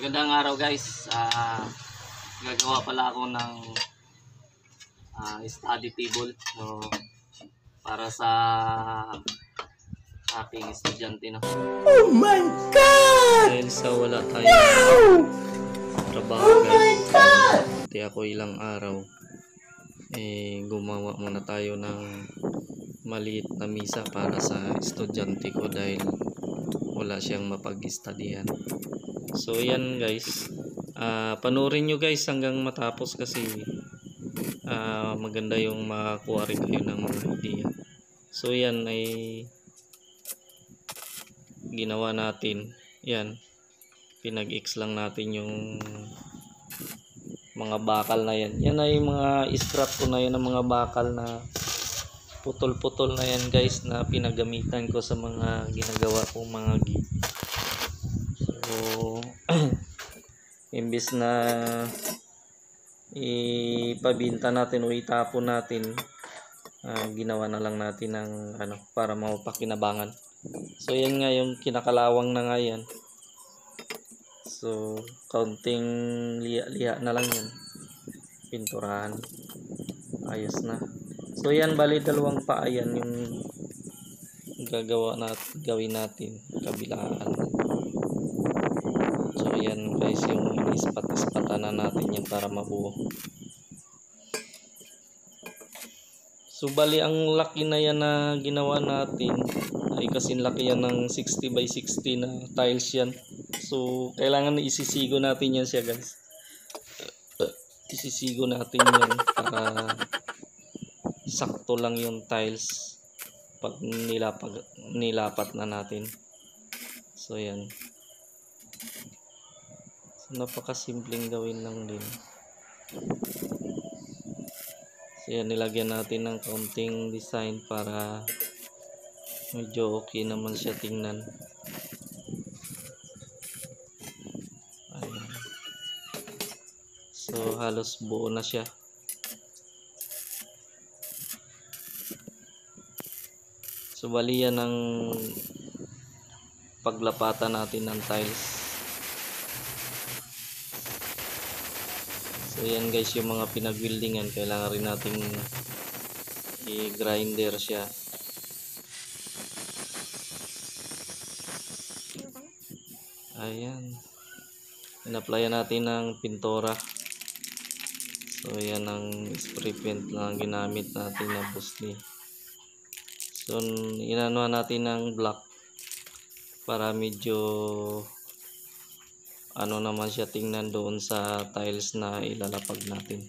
Magandang araw guys. Gagawa pala ako ng study table. So, para sa aking estudyante na. Oh my God! Dahil sa wala tayong trabaho guys. Hindi ako ilang araw. Gumawa muna tayo ng maliit na misa para sa estudyante ko dahil wala siyang mapag-studian. So yan guys, panoorin nyo guys hanggang matapos kasi maganda yung makakuha rin kayo ng mga idea. So yan ay ginawa natin. Yan, pinag-X lang natin yung mga bakal na yan. Yan ay mga strap ko na yan, ng mga bakal na putol-putol na yan guys, na pinagamitan ko sa mga ginagawa kong mga gig. So imbis na ipabinta natin o itapon natin, ginawa na lang natin ng para mapakinabangan. So yan nga yung kinakalawang na nga yan. So kaunting liha na lang yan, pinturahan, ayos na. So yan, bali dalawang paa yan yung gawin natin kabilaan. So yan guys, yung ispat-ispatan na natin yan para mabuo. So bali ang laki na yan na ginawa natin ay kasi laki yan ng 60 by 60 na tiles yan. So kailangan isisigo natin yan siya guys. Isisigo natin yan para sakto lang yung tiles pag nilapat na natin. So yan. So napakasimpleng gawin lang din. So yan, nilagyan natin ng kaunting design para medyo okay naman siya tingnan. Ayan. So halos buo na siya. So bali yan ang paglapatan natin ng tiles. So yan guys, yung mga pinag-weldingan kailangan rin nating i-grinder siya. Ayan, in-applyan natin ng pintura. So yan ang spray paint na ginamit natin na Bosley. So inanuhan natin ng black para medyo naman siya tingnan doon sa tiles na ilalapag natin.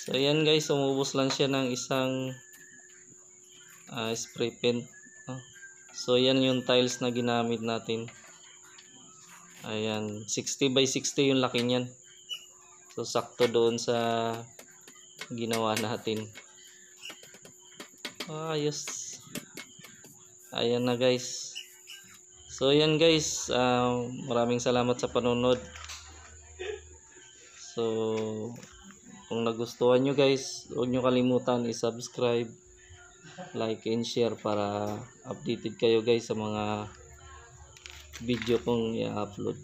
So ayan guys, umubos lang siya ng isang spray paint. So yan yung tiles na ginamit natin. Ayan, 60 by 60 yung laki niyan. So sakto doon sa ginawa natin. Ayos. Ayan na guys. So yan guys, maraming salamat sa panonood. So kung nagustuhan nyo guys, huwag nyo kalimutan i-subscribe, like and share para updated kayo guys sa mga video kong i-upload.